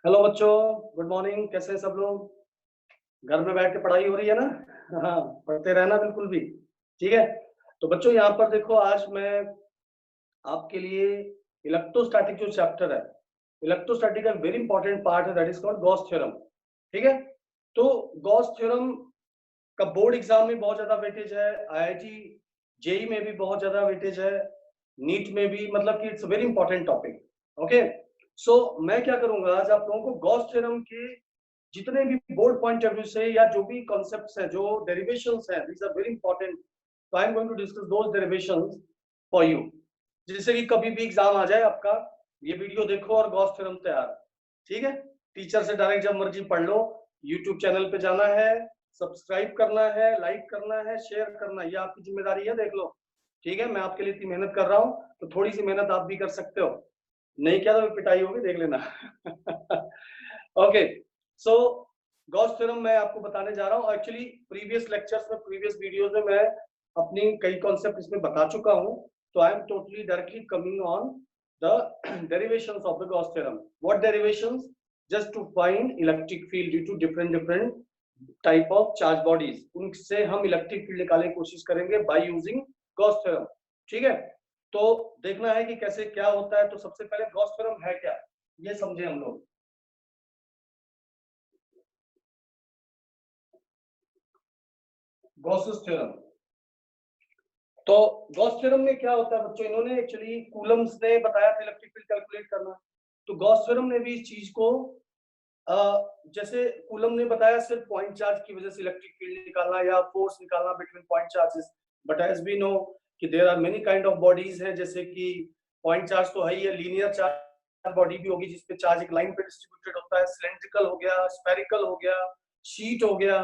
Hello बच्चों, good morning. कैसे हैं सब लोग? घर में बैठ के पढ़ाई हो रही है ना? हाँ, पढ़ते रहना बिल्कुल भी। ठीक है। तो बच्चों यहाँ पर देखो, आज मैं आपके लिए इलेक्ट्रोस्टैटिक जो चैप्टर है, इलेक्ट्रोस्टैटिक का वेरी इंपॉर्टेंट पार्ट है, that is called Gauss theorem. ठीक है। तो गॉस थ्योरम का बोर्ड एग्जाम में बहुत ज्यादा वेटेज है, आईआईटी जेई में भी बहुत ज्यादा वेटेज है, नीट में भी, मतलब कि it's very important topic. Okay. So मैं क्या करूंगा, आज आप लोगों को गॉस थ्योरम के जितने भी बोर्ड पॉइंट ऑफ व्यू से या जो भी कॉन्सेप्ट्स हैं, जो डेरिवेशंस हैं, दीज आर वेरी इंपॉर्टेंट। तो I am going to discuss those derivations for you, जिससे कि कभी भी एग्जाम आ जाए आपका, ये वीडियो देखो और गॉस थ्योरम तैयार। ठीक है। टीचर से डायरेक्ट जब मर्जी पढ़ लो। यूट्यूब चैनल पे जाना है, सब्सक्राइब करना है, लाइक करना है, शेयर करना है, ये आपकी जिम्मेदारी है, देख लो। ठीक है। मैं आपके लिए इतनी मेहनत कर रहा हूँ, तो थोड़ी सी मेहनत आप भी कर सकते हो। नहीं किया तो पिटाई होगी, देख लेना। ओके। सो गॉस थ्योरम मैं आपको बताने जा रहा हूँ। एक्चुअली प्रीवियस लेक्चर्स में, प्रीवियस वीडियोस में मैं अपनी कई कॉन्सेप्ट इसमें बता चुका हूँ। तो I am totally directly coming on the derivations of the Gauss theorem. What derivations? Just to find electric field due to different type of charge bodies. उनसे हम इलेक्ट्रिक फील्ड निकालने की कोशिश करेंगे by using Gauss theorem. ठीक है। तो देखना है कि कैसे क्या होता है। तो सबसे पहले गॉस थ्योरम है क्या, ये समझे हम लोग। Gauss's theorem. तो गॉस थ्योरम में क्या होता है बच्चों, इन्होंने एक्चुअली कूलम्स ने बताया था इलेक्ट्रिक फील्ड कैलकुलेट करना। तो गॉस थ्योरम ने भी इस चीज को जैसे कूलम ने बताया सिर्फ पॉइंट चार्ज की वजह से इलेक्ट्रिक फील्ड निकालना या फोर्स निकालना between point charges, but as we know कि there are many kind of bodies हैं, जैसे कि पॉइंट चार्ज तो है ही है, लीनियर चार्ज बॉडी भी होगी जिसपे चार्ज एक लाइन पे डिस्ट्रीब्यूटेड होता है, सिलेंड्रिकल हो गया, स्फेरिकल हो गया, शीट हो गया।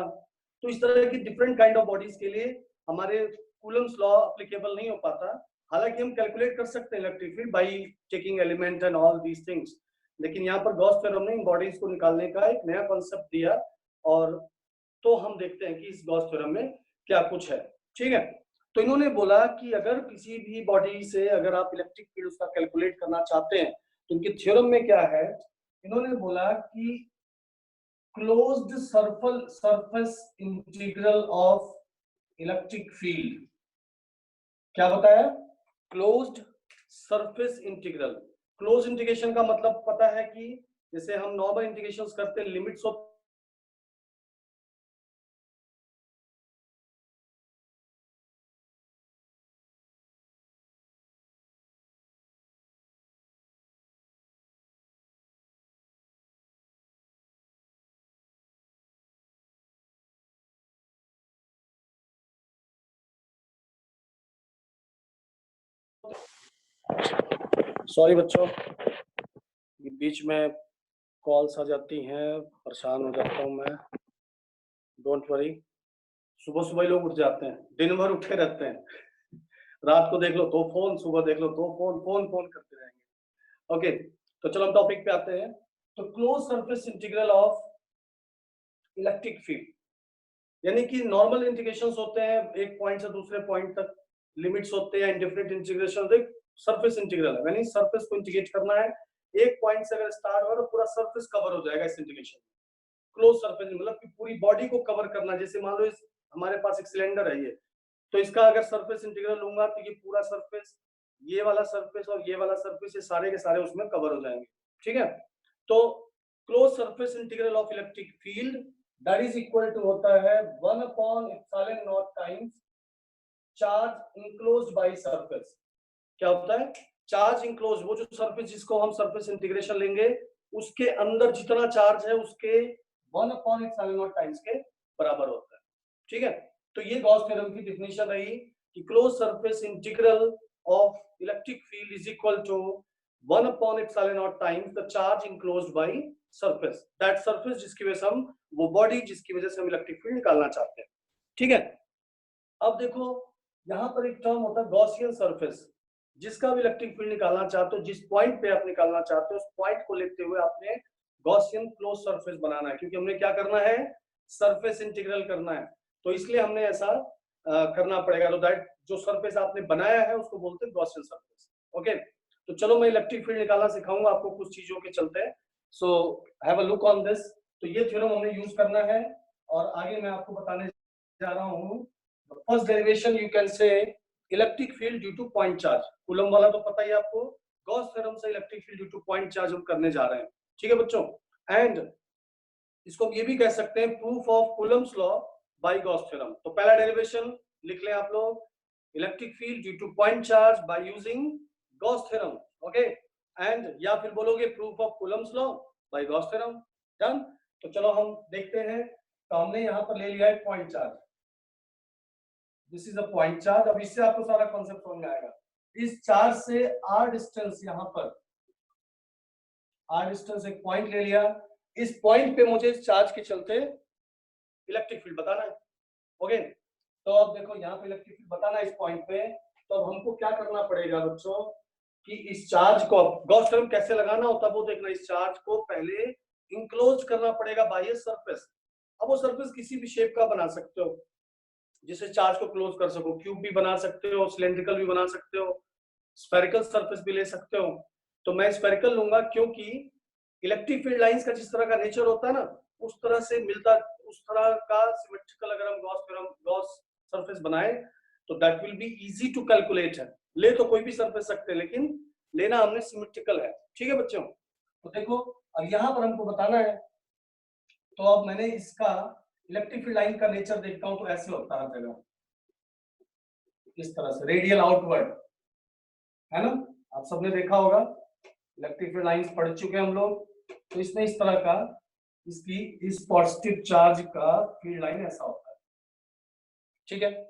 तो इस तरह की डिफरेंट काइंड ऑफ बॉडीज के लिए हमारे कूलम्स लॉ एप्लीकेबल नहीं हो पाता। हालांकि हम कैलकुलेट कर सकते हैं electric field by taking element and all these things, लेकिन यहाँ पर गॉस थ्योरम ने इन बॉडीज को निकालने का एक नया कॉन्सेप्ट दिया। और तो हम देखते हैं कि इस गॉस थ्योरम में क्या कुछ है। ठीक है। तो इन्होंने बोला कि अगर किसी भी बॉडी से अगर आप इलेक्ट्रिक फील्ड उसका कैलकुलेट करना चाहते हैं, तो इनके थ्योरम में क्या है, इन्होंने बोला कि closed surface integral of electric field. क्या बताया? Closed surface integral. Close integration का मतलब पता है कि जैसे हम नॉर्मल इंटीग्रेशंस करते हैं, लिमिट्स ऑफ सॉरी बच्चों, बीच में कॉल्स आ जाती हैं, परेशान हो जाता हूँ मैं। Don't worry. सुबह सुबह ही लोग उठ जाते हैं, दिन भर उठे रहते हैं। रात को देख लो तो फोन, सुबह देख लो तो फोन, फोन फोन करते रहेंगे। ओके। तो चलो हम टॉपिक पे आते हैं। तो close surface integral of electric field, यानी कि नॉर्मल इंटीग्रेशंस होते हैं एक पॉइंट से दूसरे पॉइंट तक, लिमिट्स होते हैं, इंडिफरेंट इंटीग्रेशन। एक सरफेस इंटीग्रल है, यानी सरफेस को इंटीग्रेट करना है। एक पॉइंट से अगर स्टार्ट हो तो पूरा सरफेस कवर हो जाएगा इस इंटीग्रेशन। क्लोज सरफेस मतलब कि पूरी बॉडी को कवर करना। जैसे मान लो इस हमारे पास एक सिलेंडर है ये, तो इसका अगर सरफेस इंटीग्रल लूंगा तो ये पूरा सरफेस, ये वाला सरफेस और ये वाला सरफेस, ये सारे के सारे उसमें कवर हो जाएंगे। ठीक है। तो close surface integral of electric field that is equal to होता है 1 upon epsilon naught times charge enclosed by surface. क्या होता है? चार्ज इनक्लोज, वो जो सरफेस जिसको हम सरफेस इंटीग्रेशन लेंगे, उसके अंदर जितना चार्ज है उसके 1 अपॉन एप्सिलॉन नॉट टाइम्स के बराबर होता है। ठीक है। तो ये गॉस थ्योरम की डेफिनेशन रही कि close surface integral of electric field is equal to 1 upon epsilon naught times the charge enclosed by surface, that surface जिसकी वजह से हम, वो बॉडी जिसकी वजह से हम इलेक्ट्रिक फील्ड निकालना चाहते हैं। ठीक है। अब देखो यहां पर एक टर्म होता है गॉसियन सरफेस, जिसका भी इलेक्ट्रिक फील्ड निकालना चाहते हो, जिस पॉइंट पे आप निकालना चाहते हो, उस पॉइंट को लेते हुए आपने गॉसियन क्लोज सरफेस बनाना है, क्योंकि हमने क्या करना है, सरफेस इंटीग्रल करना है। तो इसलिए हमने ऐसा करना पड़ेगा। तो दैट जो सरफेस आपने बनाया है उसको बोलते हैं गॉसियन सरफेस। ओके। तो चलो मैं इलेक्ट्रिक फील्ड निकालना सिखाऊंगा आपको कुछ चीजों के चलते हैं। So have a look on this. तो ये थ्योरम हमने यूज करना है और आगे मैं आपको बताने जा रहा हूँ। First derivation you can say electric field due to point charge. Coulomb वाला तो पता ही है आपको, गॉस थ्योरम से electric field due to point charge हम करने जा रहे हैं। ठीक है बच्चों, एंड इसको हम ये भी कह सकते हैं proof of Coulomb's law by Gauss theorem. तो पहला डेरिवेशन लिख लें आप लोग, electric field due to point charge by using Gauss theorem. Okay, and या फिर बोलोगे proof of Coulomb's law by Gauss theorem. Done. तो चलो हम देखते हैं। तो हमने यहां पर ले लिया है point charge, this is a point charge. अब इससे आपको सारा कॉन्सेप्ट समझ में आएगा। इस चार्ज से आर डिस्टेंस, यहां पर आर डिस्टेंस एक पॉइंट ले लिया। इस पॉइंट पे मुझे इस चार्ज के चलते इलेक्ट्रिक फील्ड बताना है। ओके, तो अब देखो यहाँ पे इलेक्ट्रिक फील्ड बताना है इस पॉइंट पे। तो अब हमको क्या करना पड़ेगा बच्चों कि इस चार्ज को गॉस थ्योरम कैसे लगाना होता है वो देखना। इस चार्ज को पहले इंक्लोज करना पड़ेगा बाय ए सरफेस। अब वो सरफेस किसी भी शेप का बना सकते हो जिसे चार्ज को क्लोज कर सको। क्यूब भी बना सकते हो, सिलेंड्रिकल भी बना सकते हो, स्फेरिकल सरफेस भी ले सकते हो। तो मैं स्फेरिकल लूंगा क्योंकि इलेक्ट्रिक फील्ड लाइंस का जिस तरह का नेचर होता है ना, उस तरह से मिलता, उस तरह का सिमेट्रिकल अगर हम गॉस सरफेस बनाए तो that will be easy to calculate है। ले तो कोई भी सरफेस सकते हैं लेकिन लेना हमने सिमेट्रिकल है। ठीक है बच्चों, तो देखो अब यहां पर हमको बताना है। तो अब मैंने इसका इलेक्ट्रिक फील्ड लाइन का नेचर देखता हूं तो ऐसे होता है जगह, इस तरह से रेडियल आउटवर्ड, है ना। आप सबने देखा होगा, इलेक्ट्रिक फील्ड लाइंस पढ़ चुके हैं हम लोग। तो इसमें इस तरह का, इसकी इस पॉजिटिव चार्ज का फील्ड लाइन ऐसा होता है। ठीक है,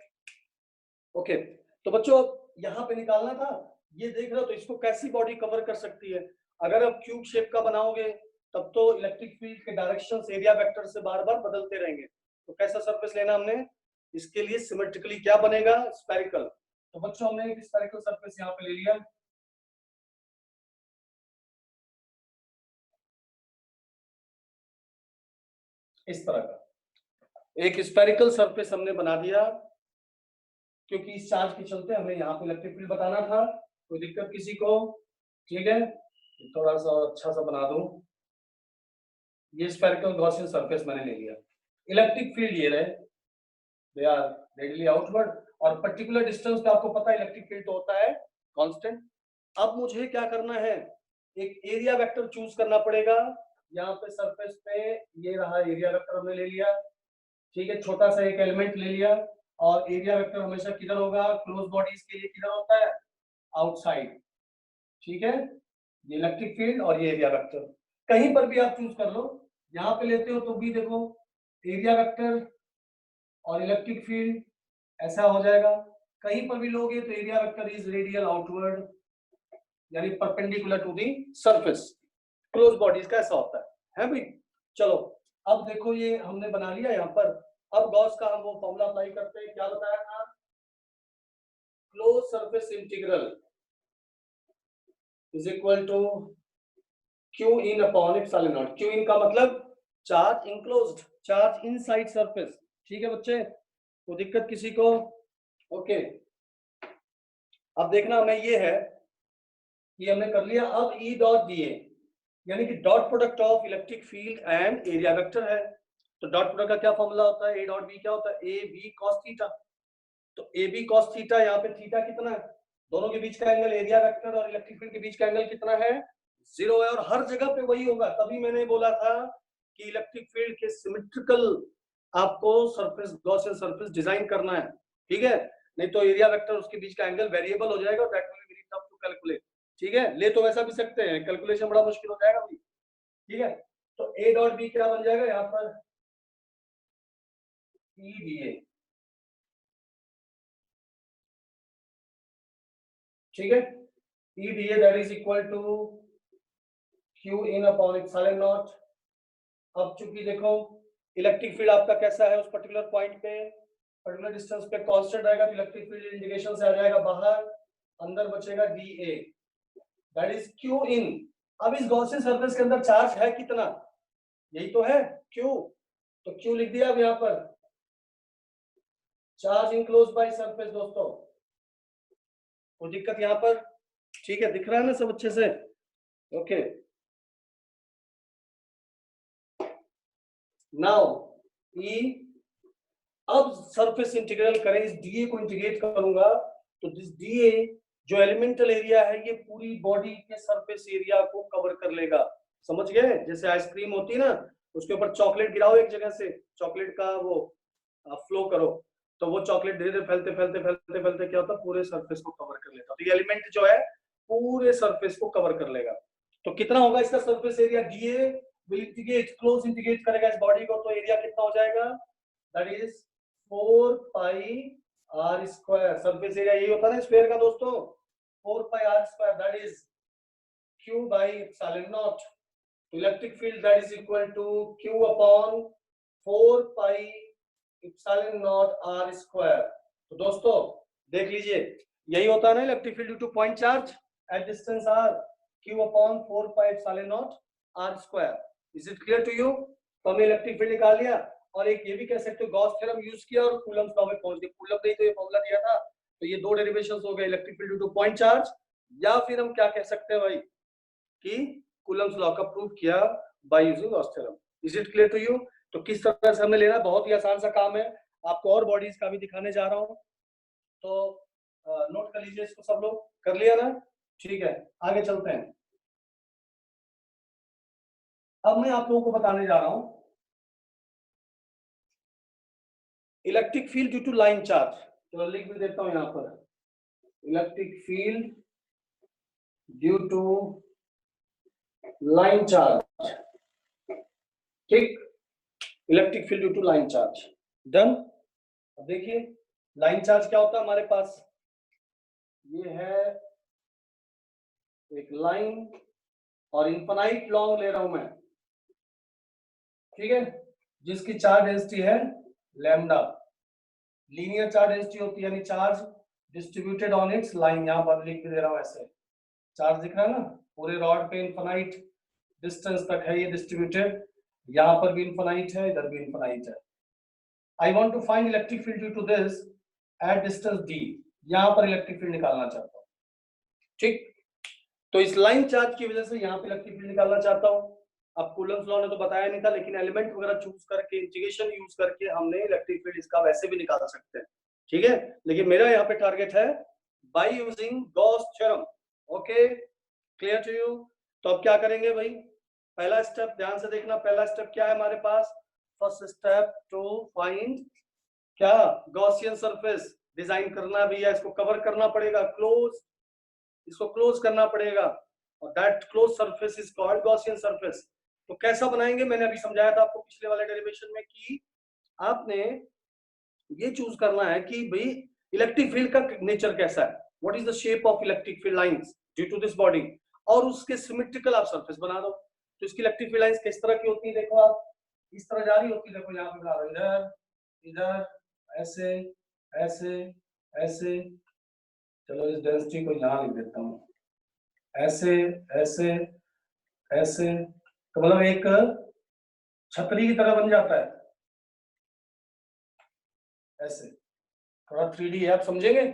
ओके। तो बच्चों यहां पे निकालना था, ये देख रहे हो, तो इसको कैसी बॉडी कवर कर सकती है। अगर आप क्यूब शेप का बनाओगे तब तो इलेक्ट्रिक फील्ड के डायरेक्शन एरिया वेक्टर से बार बार बदलते रहेंगे। तो कैसा सरफेस लेना हमने, इसके लिए सिमेट्रिकली क्या बनेगा, स्फेरिकल। तो बच्चों हमने एक स्फेरिकल सरफेस यहाँ पे ले लिया। इस तरह का एक स्फेरिकल सरफेस हमने बना दिया क्योंकि इस चार्ज के चलते हमें यहाँ पे इलेक्ट्रिक फील्ड बताना था। कोई दिक्कत किसी को? ठीक है, थोड़ा सा अच्छा सा बना दूं। ये स्फेरिकल गॉसियन सरफेस मैंने ले लिया। इलेक्ट्रिक फील्ड ये रहे, दे आर रेडियली आउटवर्ड, और पर्टिकुलर डिस्टेंस पे आपको पता है इलेक्ट्रिक फील्ड तो होता है कांस्टेंट। अब मुझे क्या करना है, एक एरिया वेक्टर चूज करना पड़ेगा। यहाँ पे सरफेस पे ये रहा एरिया वेक्टर हमने ले लिया। ठीक है, छोटा सा एक एलिमेंट ले लिया। और एरिया वेक्टर हमेशा किधर होगा, क्लोज बॉडीज के लिए किधर होता है, आउटसाइड। ठीक है, ये इलेक्ट्रिक फील्ड और ये एरिया वेक्टर कहीं पर भी आप चूज कर लो। यहाँ पे लेते हो तो भी देखो एरिया वेक्टर और इलेक्ट्रिक फील्ड ऐसा हो जाएगा। कहीं पर भी लोगे तो area vector is radial outward, यानी perpendicular to the surface. Close bodies का ऐसा होता है भाई। चलो अब देखो ये हमने बना लिया यहाँ पर। अब गॉस का हम वो फॉर्मूला अप्लाई करते हैं, क्या बताया था, close surface integral is equal to Q in upon epsilon naught. Q in का मतलब charge enclosed, charge inside surface. ठीक है बच्चे, कोई दिक्कत किसी को? ओके, अब देखना हमें ये है कि हमने कर लिया। अब ई डॉट डी ए यानी कि dot product of electric field and area vector है। तो डॉट प्रोडक्ट का क्या फॉर्मूला होता है, ए डॉट बी क्या होता है, ए बी कॉस थीटा। तो ए बी कॉस थीटा, यहाँ पे थीटा कितना है, दोनों के बीच का एंगल, एरिया वेक्टर और इलेक्ट्रिक फील्ड के बीच का एंगल कितना है, 0 है। और हर जगह पे वही होगा, तभी मैंने बोला था कि इलेक्ट्रिक फील्ड के सिमेट्रिकल आपको सरफेस, गॉसियन सरफेस डिजाइन करना है। ठीक है, नहीं तो एरिया वेक्टर उसके बीच का एंगल वेरिएबल हो जाएगा, that will be very tough to calculate. ठीक है, ले तो वैसा भी सकते हैं, कैलकुलेशन बड़ा मुश्किल हो जाएगा भाई। ठीक है, तो ए डॉट बी क्या बन जाएगा यहाँ पर, ई बी ए। ठीक है, E B A that is equal to Q in upon epsilon naught. अब चूंकि देखो इलेक्ट्रिक फील्ड आपका कैसा है, उस पर्टिकुलर पॉइंट पे पर्टिकुलर डिस्टेंस पे कांस्टेंट रहेगा, तो इलेक्ट्रिक फील्ड इंडिकेशन से आ जाएगा बाहर, अंदर बचेगा D A, that is q in. अब इस गॉसियन सरफेस के अंदर चार्ज है कितना, यही तो है क्यू। तो क्यू लिख दिया अब यहाँ पर, चार्ज इनक्लोज बाय सरफेस। दोस्तों कोई दिक्कत यहाँ पर? ठीक है, दिख रहा है ना सब अच्छे से? ओके, नाउ ई, अब सरफेस इंटीग्रल करें, इस डीए को इंटीग्रेट करूंगा तो दिस डीए जो एलिमेंटल एरिया है ये पूरी बॉडी के सरफेस एरिया को कवर कर लेगा। समझ गए? जैसे आइसक्रीम होती है ना, उसके ऊपर चॉकलेट गिराओ एक जगह से, चॉकलेट का वो फ्लो करो, तो वो चॉकलेट धीरे धीरे फैलते फैलते फैलते फैलते क्या होता है, पूरे सरफेस को कवर कर लेता है। तो ये एलिमेंट जो है पूरे सरफेस को कवर कर लेगा। तो कितना होगा इसका surface area? DA will integrate, close integrate करेगा इस बॉडी को, तो एरिया कितना हो जाएगा? That is 4 pi r square. Surface area यही होता है ना स्फीयर का दोस्तों, 4 pi r square, that is q by epsilon naught। तो electric field that is equal to q upon 4 pi epsilon naught r square. तो दोस्तों देख लीजिए, यही होता है ना electric field due to point charge at distance r, q upon 4 pi epsilon naught r square. Is it clear to you? तो हमने इलेक्ट्रिक फील्ड निकाल लिया, और एक ये भी कह सकते हो गॉस थ्योरम यूज किया और कूलम्ब लॉ में पहुंच गए। कूलम्ब ने तो ये फॉर्मूला दिया था, तो ये दो डेरिवेशंस हो गए, electric field due to point charge, या फिर हम क्या कह सकते हैं भाई कि कूलम्ब लॉ का प्रूव किया by using Gauss theorem. Is it clear to you? तो किस तरह से हमें लेना, बहुत ही आसान सा काम है, आपको और बॉडीज का भी दिखाने जा रहा हूं, तो नोट कर लीजिए इसको सब लोग। कर लिया ना? ठीक है, आगे चलते हैं। अब मैं आप लोगों को बताने जा रहा हूं electric field due to line charge. चलो लिख भी देता हूं यहां पर, electric field due to line charge. ठीक, electric field due to line charge, done. अब देखिए लाइन चार्ज क्या होता है हमारे पास, ये है एक लाइन और इनफाइनाइट लॉन्ग ले रहा हूं मैं, ठीक है, जिसकी चार्ज डेंसिटी है लैम्डा। लीनियर चार्ज डेंसिटी होती है, यानी charge distributed on it's line. यहां पर लिख दे रहा हूं ऐसे, चार्ज दिख रहा है ना, पूरे रॉड पे इनफाइनाइट डिस्टेंस तक है ये डिस्ट्रीब्यूटेड, यहां पर भी इनफाइनाइट है, इधर भी इनफाइनाइट है। I want to find electric field due to this at distance d, यहां पर इलेक्ट्रिक फील्ड निकालना चाहता हूं। ठीक, तो इस लाइन चार्ज की वजह से यहां पे इलेक्ट्रिक फील्ड निकालना चाहता हूं। अब कूलम्ब लॉ ने तो बताया नहीं था, लेकिन एलिमेंट वगैरह चूज करके इंटीग्रेशन यूज करके हमने इलेक्ट्रिक फील्ड इसका वैसे भी निकाल सकते हैं, ठीक है। लेकिन मेरा यहाँ पे टारगेट है by using Gauss theorem. Okay, clear to you? तो अब क्या करेंगे भाई, पहला स्टेप ध्यान से देखना, पहला स्टेप क्या है हमारे पास, फर्स्ट स्टेप टू फाइंड क्या, गॉसियन सरफेस डिजाइन करना भी है, इसको कवर करना पड़ेगा, क्लोज, इसको क्लोज करना पड़ेगा, और that close surface is called Gaussian surface. तो कैसा बनाएंगे, मैंने अभी समझाया था आपको पिछले वाले डेरिवेशन में कि आपने ये चूज करना है कि भाई इलेक्ट्रिक फील्ड का नेचर कैसा है, what is the shape of electric field lines due to this body, और उसके सिमेट्रिकल आप सरफेस बना दो। तो इसकी इलेक्ट्रिक फील्ड लाइंस किस तरह की होती है, देखो आप इस तरह जा रही होती है, देखो यहाँ पे बना दो, इधर इधर, ऐसे ऐसे ऐसे, चलो इस डेंसिटी को यहाँ लिख देता हूँ, ऐसे ऐसे ऐसे, तो मतलब एक छतरी की तरह बन जाता है ऐसे। थोड़ा 3D है, आप समझेंगे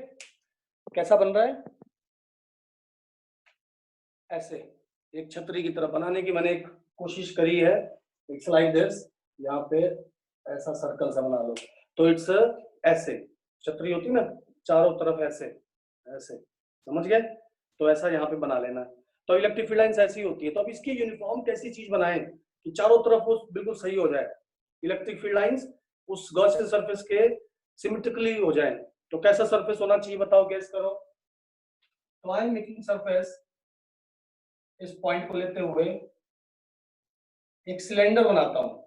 कैसा बन रहा है, ऐसे एक छतरी की तरह बनाने की मैंने एक कोशिश करी है। इट्स लाइक दिस, यहाँ पे ऐसा सर्कल सा बना लो, तो इट्स ऐसे, छतरी होती है ना चारों तरफ ऐसे ऐसे, समझ गए? तो ऐसा यहाँ पे बना लेना। तो इलेक्ट्रिक फील्ड लाइंस ऐसी होती है। तो अब इसकी यूनिफॉर्म कैसी चीज बनाएं कि चारों तरफ वो बिल्कुल सही हो जाए, इलेक्ट्रिक फील्ड लाइंस उस गॉसियन सरफेस के सिमेट्रिकली हो जाए। तो कैसा सरफेस होना चाहिए बताओ, गेस करो। तो आई एम मेकिंग सरफेस, इस पॉइंट को लेते हुए एक सिलेंडर बनाता हूं,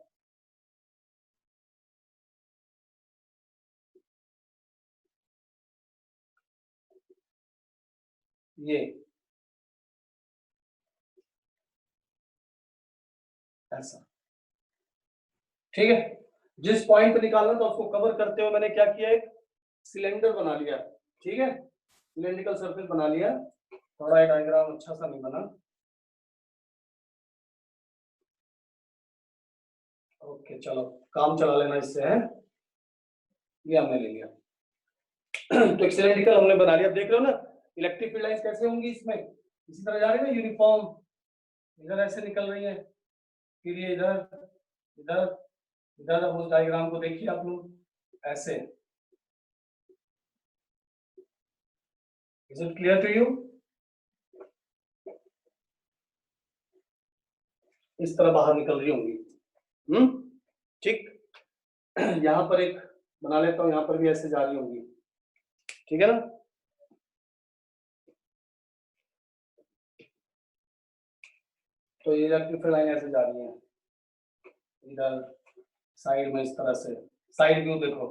ये ऐसा, ठीक है। जिस पॉइंट पे निकालना था उसको कवर करते हुए मैंने क्या किया, एक सिलेंडर बना लिया, ठीक है, सिलेंड्रिकल सरफेस बना लिया। थोड़ा डायग्राम अच्छा सा नहीं बना, ओके चलो काम चला लेना इससे, है ये हमने ले लिया। तो एक सिलेंड्रिकल हमने बना लिया, देख रहे हो ना इलेक्ट्रिक फील्ड लाइंस कैसे होंगी इसमें, इसी तरह जा रही है ना यूनिफॉर्म, इधर ऐसे निकल रही है, फिर ये इधर इधर इधर उस डायग्राम को देखिए आप लोग ऐसे। Is it clear to you? इस तरह बाहर निकल रही होंगी। ठीक। यहाँ पर एक बना लेता हूँ, यहाँ पर भी ऐसे जा रही होंगी, ठीक है ना। तो ये इलेक्ट्रिक लाइन ऐसे जा रही है इधर साइड में, इस तरह से साइड व्यू देखो।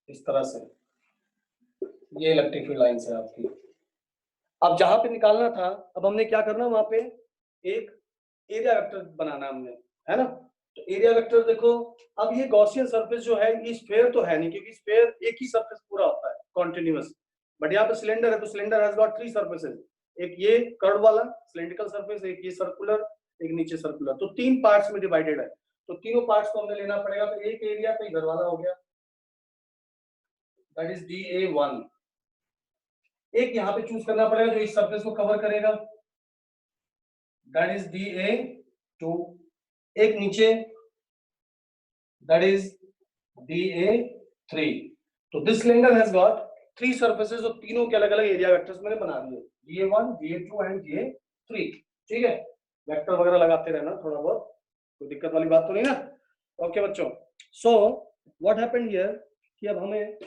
इस तरह से ये इलेक्ट्रिक फील्ड लाइन है आपकी। अब जहां पे निकालना था, अब हमने क्या करना, वहां पे एक एरिया वेक्टर बनाना हमने, है ना। तो एरिया वेक्टर देखो, अब ये गॉसियन सरफेस जो है, ये स्फीयर तो है नहीं, क्योंकि स्फीयर एक ही सरफेस पूरा होता है कॉन्टिन्यूअस। बट यहाँ पे सिलेंडर है, तो सिलेंडर हैज गॉट 3 सरफेसेस, एक ये कर्व वाला सिलेंड्रिकल सरफेस, एक ये सर्कुलर, एक नीचे सर्कुलर, तो 3 पार्ट्स में डिवाइडेड है। तो तीनों पार्ट्स को हमें लेना पड़ेगा। तो एक एरिया तो इधर वाला हो गया, दैट इज DA1। एक यहाँ पे चूज करना पड़ेगा जो इस सरफेस को कवर करेगा, दैट इज DA2। एक नीचे, दैट इज DA3। तो this cylinder has got 3 surfaces, और तीनों के अलग अलग एरिया वेक्टर्स मैंने बना दिए, DA1, DA2 एंड DA3। ठीक है, वेक्टर वगैरह लगाते रहना थोड़ा बहुत, कोई दिक्कत वाली बात तो नहीं ना। ओके बच्चों, सो व्हाट हैपेंड हियर कि अब हमें,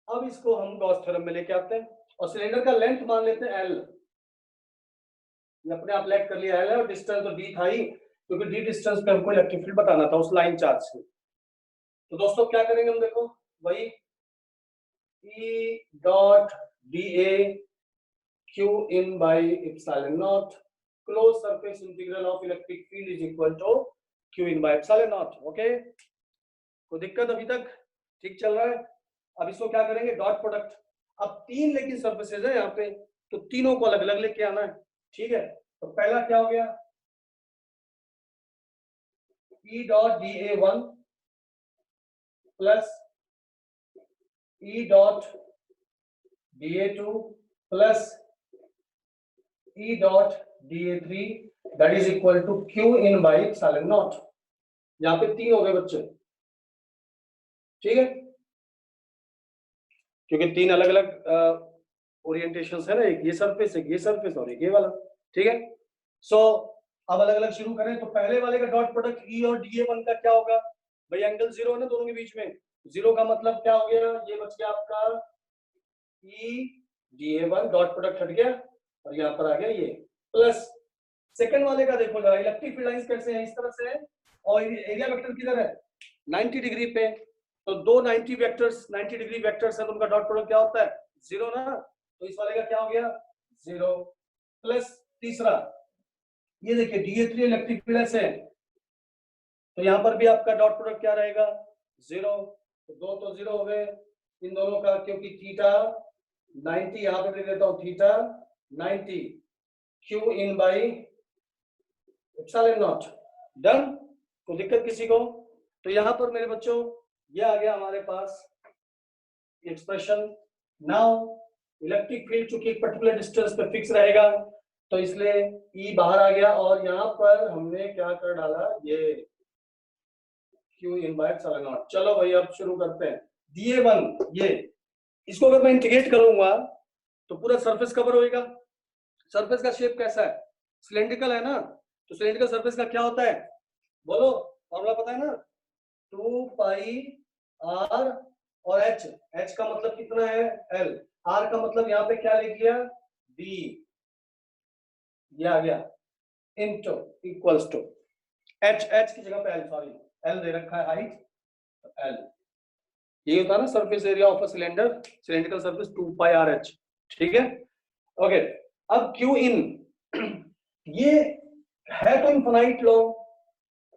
अब इसको हम गॉस थ्योरम में लेके आते हैं, और सिलेंडर का लेंथ मान लेते हैं L। ये अपने आप लेट कर लिया L है, और डिस्टेंस तो D था ही, क्योंकि D डिस्टेंस पे हमको इलेक्ट्रिक फील्ड बताना था उस लाइन चार्ज से। तो दोस्तों क्या करेंगे हम, देखो वही E dot DA Q in by epsilon naught, closed surface integral of electric field is equal to Q in by epsilon naught। Okay, कोई दिक्कत अभी तक? ठीक चल रहा है। अब इसको क्या करेंगे, डॉट प्रोडक्ट। अब 3 लेकिन सरफेसेज है यहाँ पे, तो तीनों को अलग अलग लेके आना है। ठीक है, तो पहला क्या हो गया, E dot DA1 plus E dot DA2 plus E dot DA3 that is equal to Q in by epsilon naught. यहाँ पे 3 हो गए बच्चे, ठीक है, क्योंकि 3 अलग अलग ओरिएंटेशंस है ना, एक ये सरफेस, एक ये सरफेस और एक ये वाला। ठीक है, सो अब अलग अलग शुरू करें। तो पहले वाले का डॉट प्रोडक्ट E और DA1 का क्या होगा भाई, एंगल 0 है ना दोनों के बीच में, 0 का मतलब क्या हो गया, ये बच गया आपका E DA1, डॉट प्रोडक्ट हट गया, और यहाँ पर आ गया ये प्लस। सेकंड वाले का देखो जरा, इलेक्ट्रिक फील्ड लाइंस कैसे हैं, इस तरह से है, और एरिया वेक्टर किधर है, 90 डिग्री पे। तो दो 90 वेक्टर्स, 90 डिग्री वेक्टर्स है, तो उनका डॉट प्रोडक्ट क्या होता है, 0 ना। तो इस वाले का क्या हो गया, 0 प्लस तीसरा, ये देखिए DA3 इलेक्ट्रिक फील्ड से, तो यहाँ पर भी आपका डॉट प्रोडक्ट क्या रहेगा, 0। तो 2 तो 0 हो गए इन दोनों का, क्योंकि थीटा 90, यहाँ पे लिख देता हूँ theta 90 Q in by epsilon not. Done, कोई दिक्कत किसी को? तो यहाँ पर मेरे बच्चों ये आ गया हमारे पास एक्सप्रेशन। नाउ इलेक्ट्रिक फील्ड चूंकि एक पर्टिकुलर डिस्टेंस पे फिक्स रहेगा, तो इसलिए E बाहर आ गया, और यहाँ पर हमने क्या कर डाला, ये Q in by epsilon not. चलो भाई अब शुरू करते हैं। DA1, ये इसको अगर मैं इंटीग्रेट करूंगा तो पूरा सरफेस कवर होएगा। सरफेस का शेप कैसा है, सिलेंड्रिकल है ना, तो सिलेंड्रिकल सरफेस का क्या होता है, बोलो फॉर्मूला पता है ना, 2 पाई R और H। H का मतलब कितना है, L। R का मतलब यहाँ पे क्या लिख लिया, D, ये आ गया, इनटू इक्वल्स टू H की जगह पे L, सॉरी L दे रखा है हाइट, तो L ये होता है ना surface area of a cylinder, cylindrical surface 2 pi RH। ठीक है, ओके। अब Q इन ये है तो इनफाइनाइट लॉन्ग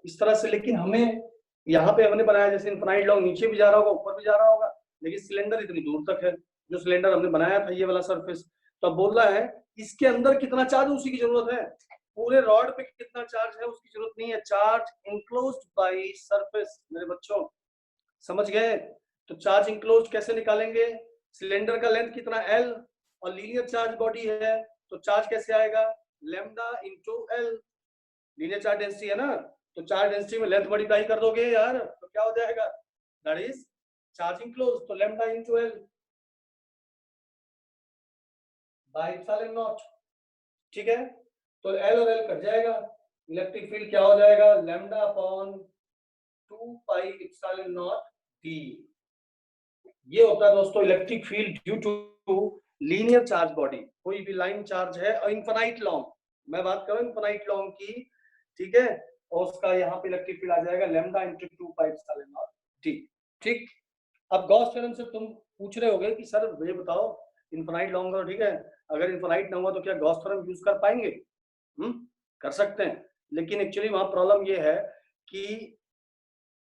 इस तरह से, लेकिन हमें यहाँ पे हमने बनाया जैसे इनफाइनाइट लॉन्ग नीचे भी जा रहा होगा ऊपर भी जा रहा होगा, लेकिन सिलेंडर इतनी दूर तक है, जो सिलेंडर हमने बनाया था ये वाला सरफेस। तो अब बोल रहा है इसके अंदर कितना चार्ज उसी की जरूरत है, पूरे रॉड पे कितना चार्ज है उसकी जरूरत नहीं है, चार्ज इनक्लोज्ड बाय सरफेस। मेरे बच्चों समझ गए? तो चार्ज इनक्लोज्ड कैसे निकालेंगे, सिलेंडर का लेंथ कितना L और लीनियर चार्ज बॉडी है, तो चार्ज कैसे आएगा, lambda into L, linear charge density है ना, तो चार्ज डेंसिटी में लेंथ मल्टीप्लाई कर दोगे यार, तो क्या हो जाएगा, दैट इज चार्जिंग क्लोज, तो lambda into L by epsilon naught, ठीक है। तो एल और एल कट जाएगा, इलेक्ट्रिक फील्ड क्या हो जाएगा, lambda upon 2 pi epsilon naught D. ये होता है दोस्तों electric field due to linear charge body, कोई भी लाइन चार्ज है और इनफाइनाइट लॉन्ग, मैं बात कर रहा हूं इनफाइनाइट लॉन्ग की, ठीक है, और उसका यहाँ पे इलेक्ट्रिक फील्ड आ जाएगा lambda into 2 pi epsilon naught D, ठीक। अब गॉस थ्योरम से तुम पूछ रहे होगे कि सर ये बताओ इनफाइनाइट लॉन्ग है, ठीक है, अगर इनफाइनाइट ना हुआ तो क्या गॉस थ्योरम यूज कर पाएंगे, कर सकते हैं, लेकिन एक्चुअली वहां प्रॉब्लम ये है कि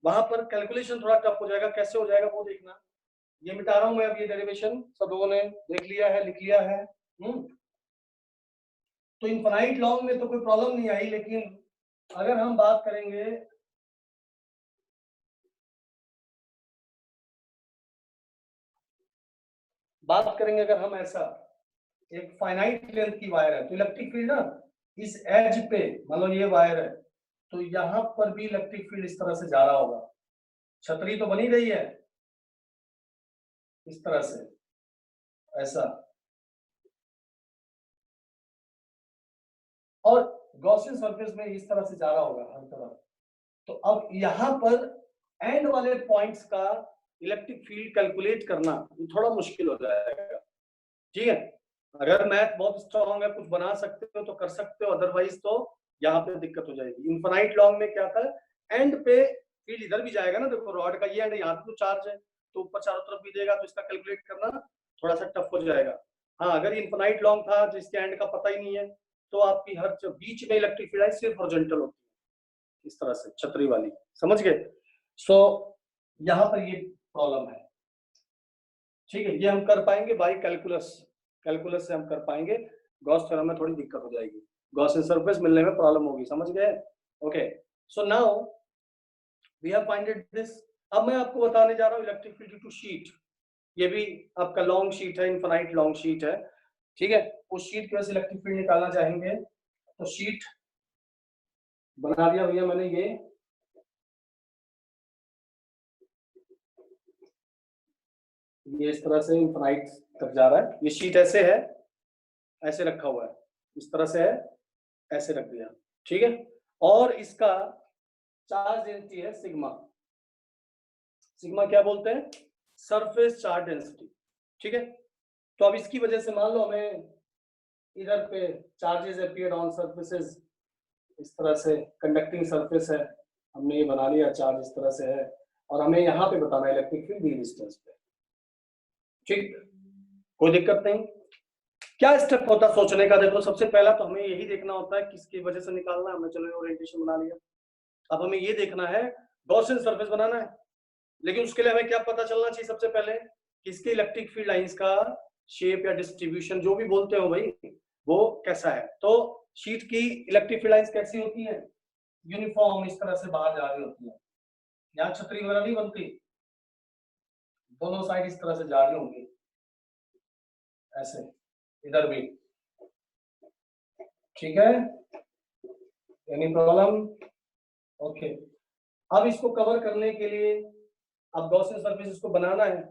वहां पर कैलकुलेशन थोड़ा टफ हो जाएगा, कैसे हो जाएगा वो देखना, ये मिटा रहा हूं मैं अब, ये डेरिवेशन सब लोगों ने देख लिया है, लिख लिया है। तो इनफाइनाइट लॉन्ग में तो कोई प्रॉब्लम नहीं आई, लेकिन अगर हम बात करेंगे अगर हम ऐसा एक फाइनाइट लेंथ की वायर है, तो इलेक्ट्रिक फील्ड ना इस एज पे, मान लो ये वायर है, तो यहां पर भी इलेक्ट्रिक फील्ड इस तरह से जा रहा होगा, छतरी तो बनी रही है इस तरह से, ऐसा, और गॉसियन सरफेस में इस तरह से जा रहा होगा हर तरफ। तो अब यहां पर एंड वाले पॉइंट्स का इलेक्ट्रिक फील्ड कैलकुलेट करना ये थोड़ा मुश्किल हो जाएगा, ठीक है। अगर मैथ बहुत स्ट्रॉन्ग है, कुछ बना सकते हो तो कर सकते हो, अदरवाइज तो यहाँ पे दिक्कत हो जाएगी। इनफाइनाइट लॉन्ग में क्या था, एंड पे फील्ड इधर भी जाएगा ना, देखो रॉड का ये एंड, यहाँ पे तो चार्ज है तो ऊपर चारों तरफ भी देगा, तो इसका कैलकुलेट करना थोड़ा सा टफ हो जाएगा। हाँ, अगर इनफाइनाइट लॉन्ग था जिसके एंड का पता ही नहीं है, तो आपकी हर बीच में इलेक्ट्रिक फील्ड सिर्फ हॉरिजॉन्टल होती है, इस तरह से छतरी वाली, समझ गए। सो यहाँ पर ये प्रॉब्लम है, ठीक है, ये हम कर पाएंगे बाई कैलकुलस, कैलकुलस से हम कर पाएंगे, गॉस थ्योरम में थोड़ी दिक्कत हो जाएगी, गॉसियन सरफेस मिलने में प्रॉब्लम होगी, समझ गए। Okay, so now we have finded this. अब मैं आपको बताने जा रहा हूँ electric field due to sheet, ये भी आपका लॉन्ग शीट है, इनफाइनाइट लॉन्ग शीट है, ठीक है। उस शीट की वजह से इलेक्ट्रिक फील्ड निकालना चाहेंगे, तो शीट बना दिया भैया मैंने, ये इस तरह से इनफाइनाइट तक जा रहा है, ये शीट ऐसे है, ऐसे रखा हुआ है, इस तरह से है, ऐसे रख दिया, ठीक है। और इसका चार्ज डेंसिटी है सिग्मा, सिग्मा क्या बोलते हैं, सरफेस चार्ज डेंसिटी, ठीक है। तो अब इसकी वजह से मान लो हमें इधर पे चार्जेस अपीयर ऑन सरफेसेस, इस तरह से कंडक्टिंग सरफेस है, हमने ये बना लिया, चार्ज इस तरह से है, और हमें यहाँ पे बताना है इलेक्ट्रिक फील्ड डी डिस्टेंस पे, ठीक, कोई दिक्कत नहीं। क्या स्टेप होता है सोचने का, देखो सबसे पहला तो हमें यही देखना होता है किसकी वजह से निकालना है, हमने चलो ओरिएंटेशन बना लिया, अब हमें ये देखना है गॉसियन सरफेस बनाना है, लेकिन उसके लिए हमें क्या पता चलना चाहिए, सबसे पहले किसके इलेक्ट्रिक फील्ड लाइंस का शेप या डिस्ट्रीब्यूशन जो भी बोलते हो भाई, वो कैसा है। तो शीट की इलेक्ट्रिक फील्ड लाइंस कैसी होती है, यूनिफॉर्म इस तरह से बाहर जा रही होती है, यहाँ छतरी वगैरह नहीं बनती, दोनों साइड इस तरह से जा रही होंगी, ऐसे, इधर भी, ठीक है, एनी प्रॉब्लम, ओके। अब इसको कवर करने के लिए, अब गॉसियन सरफेस इसको बनाना है,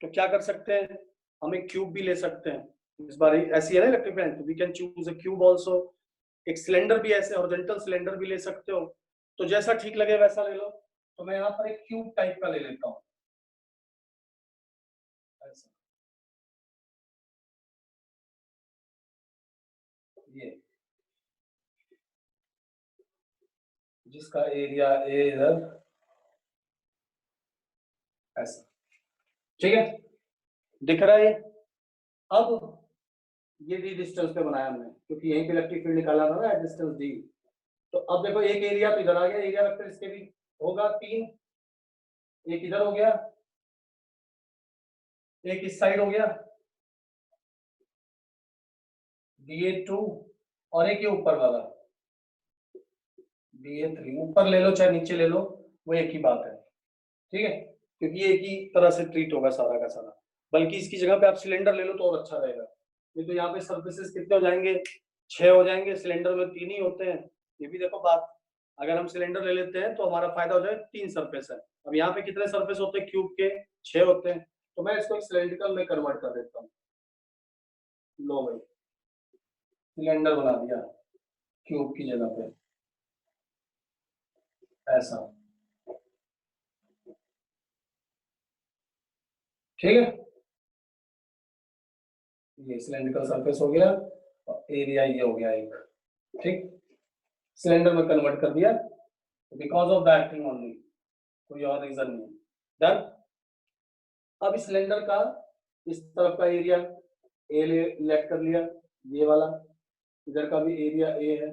तो क्या कर सकते हैं, हम एक क्यूब भी ले सकते हैं, इस बार ऐसी है ना इलेक्ट्रिक फील्ड, तो we can choose a cube also, एक सिलेंडर भी ऐसे हॉरिजॉन्टल सिलेंडर भी ले सकते हो, तो जैसा ठीक लगे वैसा ले लो। तो मैं यहाँ पर एक क्यूब टाइप का ले लेता हूँ, ये जिसका एरिया ए इधर ऐसा, ठीक है, दिख रहा है ये। अब ये डी डिस्टेंस पे बनाया हमने, क्योंकि यहीं पे इलेक्ट्रिक फील्ड निकाला था ना, डिस्टेंस डी। तो अब देखो एक एरिया तो इधर आ गया, एरिया वेक्टर इसके भी होगा 3, एक इधर हो गया, एक इस साइड हो गया dA2, और एक ये ऊपर वाला dA3, ऊपर ले लो चाहे नीचे ले लो वो एक ही बात है, ठीक है, क्योंकि एक ही तरह से ट्रीट होगा सारा का सारा, बल्कि इसकी जगह पे आप सिलेंडर ले लो तो और अच्छा रहेगा, नहीं तो यहाँ पे सर्फेसेस कितने हो जाएंगे, 6 हो जाएंगे। सिलेंडर में 3 ही होते हैं। ये भी देखो बात, अगर हम सिलेंडर ले लेते हैं तो हमारा फायदा हो जाएगा 3 सरफेस है। अब यहाँ पे कितने सरफेस होते हैं क्यूब के, 6 होते हैं। तो मैं इसको एक सिलेंड्रिकल में कन्वर्ट कर देता हूँ। लो भाई, सिलेंडर बना दिया क्यूब की जगह पे, ऐसा, ठीक है। ये सिलेंड्रिकल सरफेस हो गया और एरिया ये हो गया एक, ठीक। सिलेंडर में कन्वर्ट कर दिया because of that thing only, कोई और रीजन नहीं। डन। अब इस सिलेंडर का इस तरफ का एरिया ए लेट कर लिया, ये वाला, इधर का भी एरिया ए है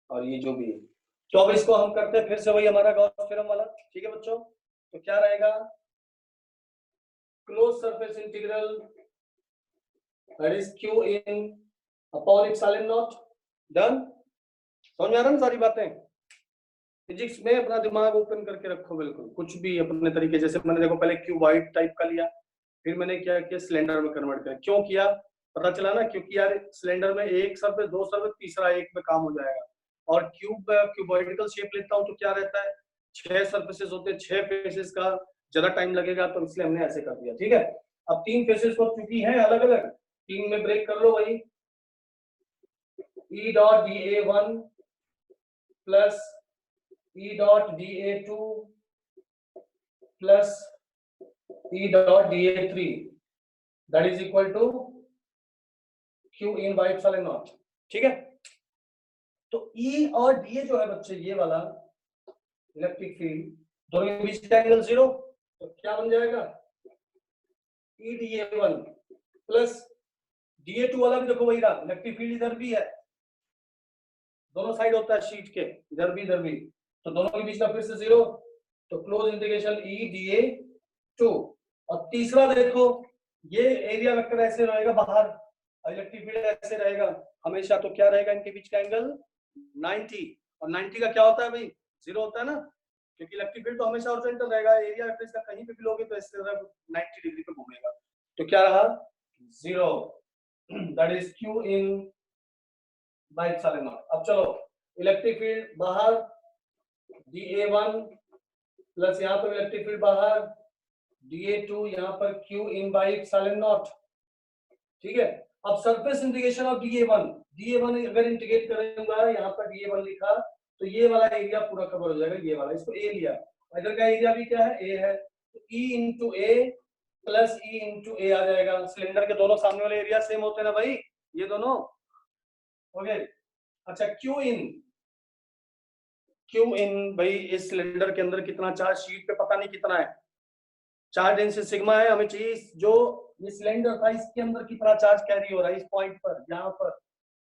और ये जो भी है। तो अब इसको हम करते हैं फिर से वही हमारा गॉस थ्योरम वाला, ठीक है बच्चों। तो क्या रहेगा, close surface integral that is q in upon epsilon not. Done. समझ में आ रहा है सारी बातें। फिजिक्स में अपना दिमाग ओपन करके रखो, बिल्कुल कुछ भी अपने तरीके। जैसे मैंने देखो पहले क्यूबॉइड टाइप का लिया, फिर मैंने क्या किया, सिलेंडर में कन्वर्ट किया। क्यों किया पता चला ना, क्योंकि यार सिलेंडर में एक सरफेस, दो सरफेस, तीसरा एक में काम हो जाएगा। और क्यूबॉइडिकल शेप लेता हूँ तो क्या रहता है, 6 सरफेसेस होते हैं, 6 फेसेस का ज्यादा टाइम लगेगा, तो इसलिए हमने ऐसे कर दिया, ठीक है। अब 3 फेसेस को चूंकि है अलग अलग, 3 में ब्रेक कर लो वही, E dot D A one plus E dot D A two plus E dot D A three that is equal to Q in by epsilon naught, ठीक है। तो ई और डी जो है बच्चे, ये वाला इलेक्ट्रिक फील्ड, दोनों के बीच का एंगल 0, तो क्या बन जाएगा, E D A one plus D A two वाला भी देखो वही रहा, इलेक्ट्रिक फील्ड इधर भी है, दोनों साइड होता है शीट के, इधर भी, तो दोनों के बीच का फिर से 0, तो close integration E D A two. और तीसरा देखो, ये एरिया वेक्टर ऐसे रहेगा बाहर, इलेक्ट्रिक फील्ड ऐसे रहेगा हमेशा, तो क्या रहेगा इनके बीच का एंगल 90। और 90 का क्या होता है भाई, 0 होता है ना, क्योंकि इलेक्ट्रिक फील्ड तो हमेशा हॉरिजॉन्टल रहेगा, एरिया वेक्टर इसका कहीं पे भी लोगे तो इससे 90 डिग्री पे घूमेगा, तो क्या रहा 0, that is q in by epsilon naught. अब चलो इलेक्ट्रिक फील्ड बाहर dA1 प्लस यहाँ पर इलेक्ट्रिक फील्ड बाहर dA2, यहाँ पर Q in by epsilon naught, ठीक है। अब सरफेस इंटीग्रेशन ऑफ dA1 अगर इंटीग्रेट करूंगा, यहाँ पर dA1 लिखा, तो ये वाला एरिया पूरा कवर हो जाएगा, ये वाला, इसको A लिया, इधर का एरिया भी क्या है, A है, तो E इंटू ए प्लस E इंटू ए आ जाएगा। सिलेंडर के दोनों सामने वाले एरिया सेम होते हैं ना भाई, ये दोनों हो गए। अच्छा क्यू इन भाई, इस सिलेंडर के अंदर कितना चार्ज, शीट पे पता नहीं कितना है, चार्ज डेंसिटी सिग्मा है, हमें चाहिए जो ये सिलेंडर था इसके अंदर कितना चार्ज कैरी हो रहा है इस पॉइंट पर, यहाँ पर,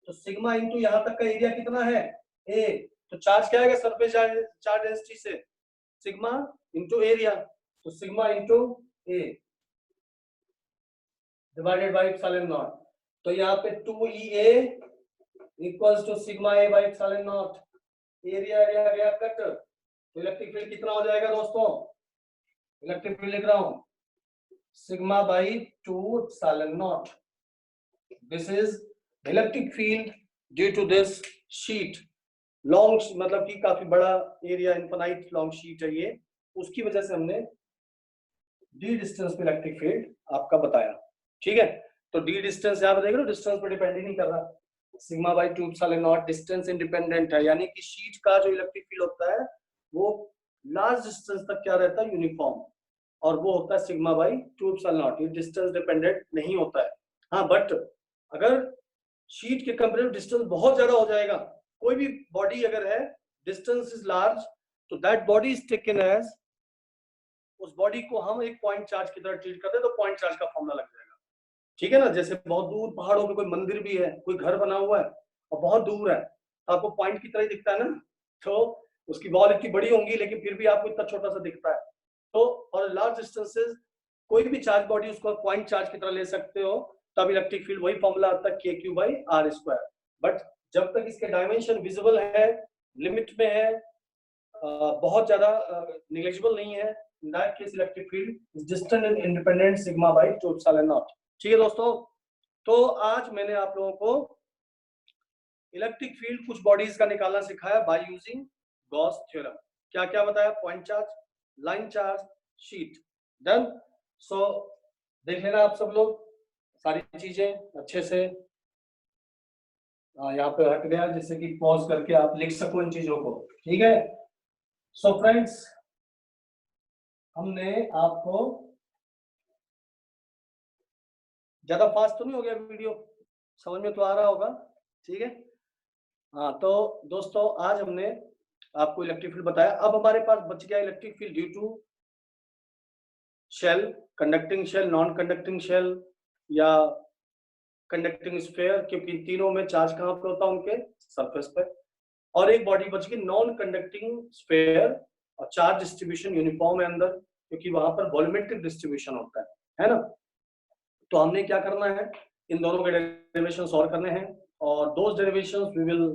तो सिग्मा इंटू यहाँ तक का एरिया कितना है ए, तो चार्ज क्या आएगा सरफेस चार्ज डेंसिटी से, सिग्मा इंटू एरिया, तो sigma into A divided by epsilon naught, तो यहाँ पे 2EA equals to sigma A by epsilon naught, area गया कट, तो इलेक्ट्रिक फील्ड कितना हो जाएगा दोस्तों, इलेक्ट्रिक फील्ड लिख रहा हूं sigma by 2 epsilon naught, this is electric field due to this sheet, long, मतलब कि काफी बड़ा एरिया, इनफाइनाइट लॉन्ग शीट है ये, उसकी वजह से हमने डी डिस्टेंस पे इलेक्ट्रिक फील्ड आपका बताया, ठीक है। तो डी डिस्टेंस यहाँ पे देख रहे हो, डिस्टेंस पे डिपेंड ही नहीं कर रहा, sigma by 2 epsilon not distance independent है, यानी कि शीट का जो इलेक्ट्रिक फील्ड होता है वो लार्ज डिस्टेंस तक क्या रहता है, यूनिफॉर्म, और वो होता है सिग्मा बाई 2 एप्सिलॉन नॉट, ये डिस्टेंस डिपेंडेंट नहीं होता है। हाँ, बट अगर शीट के कंपेरेटिव डिस्टेंस बहुत ज्यादा हो जाएगा, कोई भी बॉडी अगर है, डिस्टेंस इज लार्ज, तो that body is taken as, उस बॉडी को हम एक पॉइंट चार्ज की तरह ट्रीट करते हैं, तो पॉइंट चार्ज का फॉर्मूला लग जाएगा, ठीक है ना। जैसे बहुत दूर पहाड़ों पे कोई मंदिर भी है, कोई घर बना हुआ है और बहुत दूर है, तो आपको पॉइंट की तरह ही दिखता है ना, तो उसकी वॉल इतनी बड़ी होंगी लेकिन फिर भी आपको इतना छोटा सा दिखता है। तो और लार्ज डिस्टेंसेस कोई भी चार्ज बॉडी उसको पॉइंट चार्ज की तरह ले सकते हो, तब इलेक्ट्रिक फील्ड वही फॉर्मूला आता है KQ by R square. But जब तक इसके डायमेंशन विजिबल है, लिमिट में है, बहुत ज्यादा नेग्लिजिबल नहीं है, in that case electric field is distant and independent sigma by 2 epsilon naught, ठीक है दोस्तों। तो आज मैंने आप लोगों को इलेक्ट्रिक फील्ड कुछ बॉडीज का निकालना सिखाया बाय यूजिंग गॉस थ्योरम। क्या क्या बताया? Point charge, line charge, sheet. Done. So देख लेना आप सब लोग सारी चीजें अच्छे से। यहाँ पे हट गया, जिससे कि पॉज करके आप लिख सको इन चीजों को। ठीक है। सो फ्रेंड्स, हमने आपको, ज्यादा फास्ट तो नहीं हो गया वीडियो? समझ में तो आ रहा होगा? ठीक है। हाँ, तो दोस्तों आज हमने आपको इलेक्ट्रिक फील्ड बताया। अब हमारे पास बच गया electric field due to shell, conducting shell, non conducting shell या कंडक्टिंग स्फीयर, क्योंकि तीनों में चार्ज कहाँ पे होता है? उनके सरफेस पे। और एक बॉडी बच गई नॉन कंडक्टिंग स्फीयर, और चार्ज डिस्ट्रीब्यूशन यूनिफॉर्म है अंदर, क्योंकि वहां पर वॉल्यूमेट्रिक डिस्ट्रीब्यूशन होता है ना। तो हमने क्या करना है? इन दोनों के डेरिवेशन सॉल्व करने हैं, और those derivations we will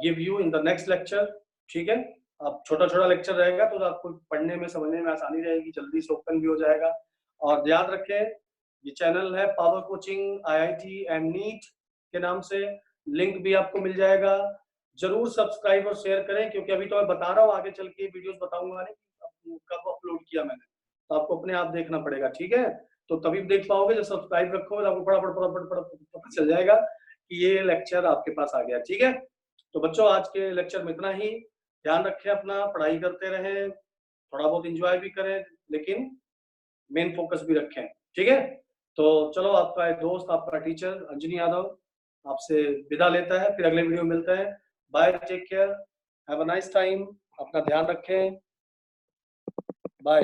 give you in the next lecture. ठीक है। अब छोटा छोटा लेक्चर रहेगा तो आपको पढ़ने में समझने में आसानी रहेगी, जल्दी से ओपन भी हो जाएगा। और याद रखें, ये चैनल है power coaching IIT and NEET के नाम से, लिंक भी आपको मिल जाएगा। जरूर सब्सक्राइब और शेयर करें, क्योंकि अभी तो मैं बता रहा हूँ, आगे चल के वीडियोस बताऊंगा नहीं कब अपलोड किया मैंने, तो आपको अपने आप देखना पड़ेगा। ठीक है। तो तभी देख पाओगे जब सब्सक्राइब रखोगे, आपको फटाफट पता चल जाएगा कि ये लेक्चर आपके पास आ गया। ठीक है। तो बच्चों, आज के लेक्चर में इतना ही। ध्यान रखें अपना, पढ़ाई करते रहें, थोड़ा बहुत एंजॉय भी करें, लेकिन मेन फोकस भी रखें। ठीक है। तो चलो, आपका एक दोस्त, आपका टीचर अंजनी यादव आपसे विदा लेता है, फिर अगले वीडियो में मिलते हैं। Bye, take care, have a nice time, अपना ध्यान रखें, बाय।